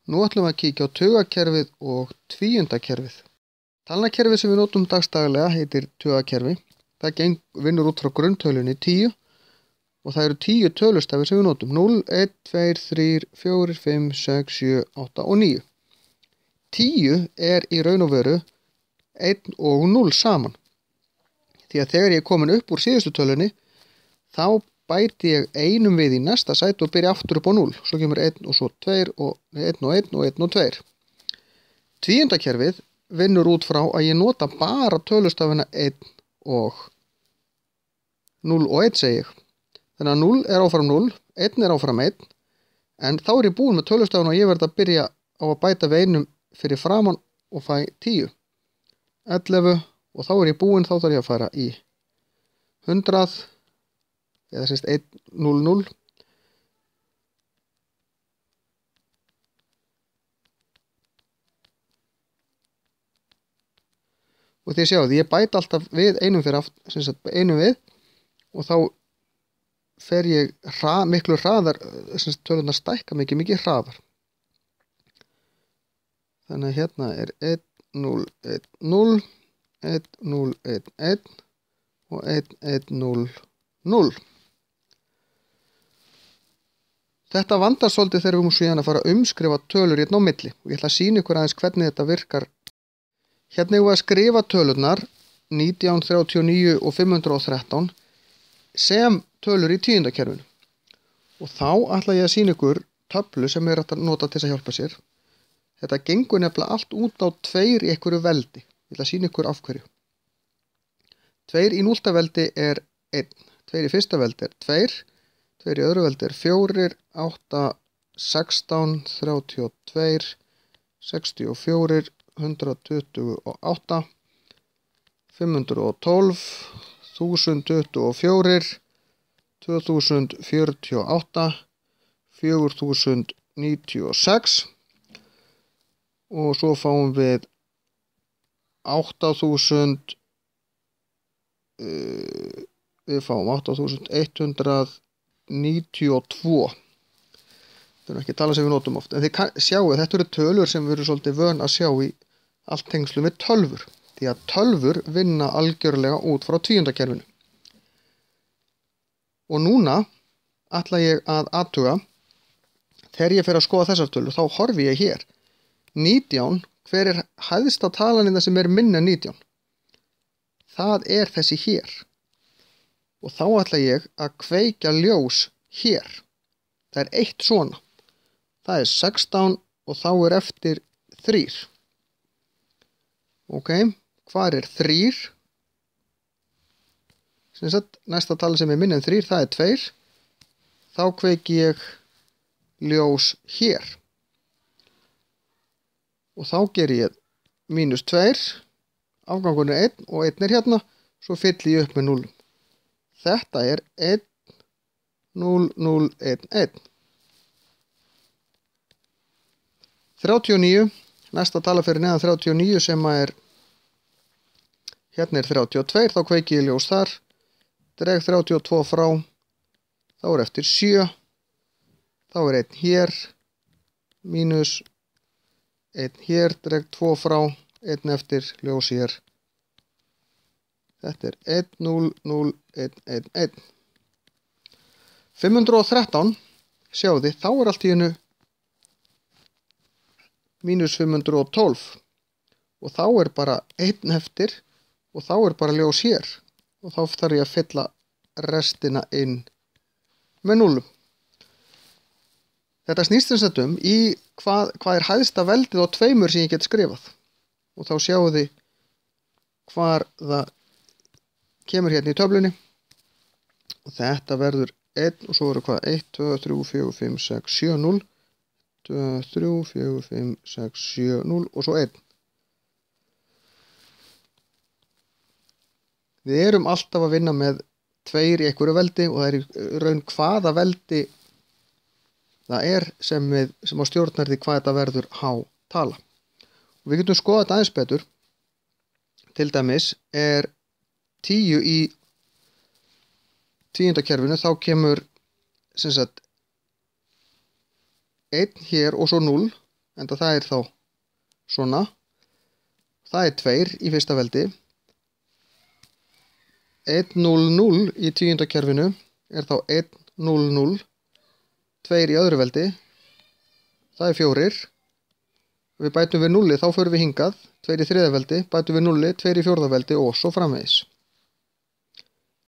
Nú ætlum við að kíkja á tugakerfið og tvíundakerfið. Talnakerfið sem við notum dagsdaglega heitir tugakerfi. Það vinnur út frá grunntölunni 10 og það eru 10 tölustafir sem við notum. 0, 1, 2, 3, 4, 5, 6, 7, 8 og 9. 10 er í raun og veru 1 og 0 saman. Því að þegar ég er komin upp úr síðustu tölunni, þá bæti ég einum við í næsta sæti og byrja aftur upp á 0. Svo kemur 1 og svo 2 og 1 og 1 og 1 og 2. Tvíundakerfið vinnur út frá að ég nota bara tölustafina 1 og 0 og 1 segi ég. Þannig að 0 er áfram 0, 1 er áfram 1, en þá er ég búinn með tölustafina og ég verð að byrja á að bæta við einum fyrir framan og fæ 10, 11 og þá er ég búinn, þá þarf ég að fara í 100 eða semst 1, 0, 0. Og þið sjáu því ég bæti alltaf við einum fyrir aftur, sem sagt einum við, og þá fer ég miklu hraðar, sem sagt tölurnar stækka mikið hraðar. Þannig að hérna er 1, 0, 1, 0, 1, 0, 1, 1 og 1, 1, 0, 0. Þetta vandar svolítið þegar við múum síðan að fara að umskrifa tölur hérna á milli og ég ætla að sýna ykkur aðeins hvernig þetta virkar. Hérna erum við að skrifa tölurnar 19, 39 og 513 sem tölur í tíundakerfinu. Og þá ætla ég að sýna ykkur töflu sem er að nota til að hjálpa sér. Þetta gengur nefnilega allt út á 2 í einhverju veldi. Ég ætla að sýna ykkur af hverju. 2 í 0. veldi er 1, 2 í 1. veldi er 2, 2 í öðru veldi er 4, 8, 16, 32, 64, 128, 512, 1024, 2048, 4096 og svo fáum við 8000, við fáum 8192. Það er ekki að tala sem við notum oft. En þið sjáu, þetta eru tölur sem við erum svolítið vön að sjá í allt tengslu við tölvur. Því að tölvur vinna algjörlega út frá tvíundakerfinu. Og núna ætla ég að athuga, þegar ég fer að skoða þessar tölur, þá horfi ég hér. 19, hver er hæðsta talan sem er minna en 19? Það er þessi hér. Og þá ætla ég að kveikja ljós hér. Það er 1 svona. Það er 16 og þá er eftir 3. Ok, hvar er 3? Sem sagt, næsta tala sem er minna en 3, það er 2. Þá kveiki ég ljós hér. Og þá ger ég -2, afgangun er 1 og 1 er hérna, svo fylli ég upp með 0. Þetta er 1, 0, 0, 1, 1. 39, næsta tala fyrir neðan 39 sem er, hérna er 32, þá kveiki ég ljós þar, dreg 32 frá, þá er eftir 7, þá er 1 hér, mínus 1 hér, dreg 2 frá, 1 eftir, ljós hér. Þetta er 1, 0, 0, 1, 1, 1. 513, sjáu þið, þá er allt í hennu mínus 512 og þá er bara 1 eftir og þá er bara ljós hér og þá þarf ég að fylla restina inn með 0. Þetta snýst þess að í hvað er hæðsta veldið á 2 sem ég get skrifað og þá sjáu þið hvar það kemur hérna í töflunni og þetta verður 1 og svo eru hvað 1, 2, 3, 4, 5, 6, 7, 0 2, 3, 4, 5, 6, 7, 0 og svo 1. Við erum alltaf að vinna með 2 í einhverju veldi og það er í raun hvaða veldi það er sem á stjórnar því hvað þetta verður há tala. Og við getum skoðað þetta aðeins betur. Til dæmis er 10 í tíundakerfinu, þá kemur sem sagt 1 hér og svo 0, en það er þá svona. Það er 2 í fyrsta veldi. 1 0 0 í tvíundakerfinu er þá 1 0 0. 2 í öðru veldi. Það er 4. Við bætum við 0, þá förum við hingað. 2 í þriðja veldi, bætum við 0, 2 í fjórða veldi og svo framvegis.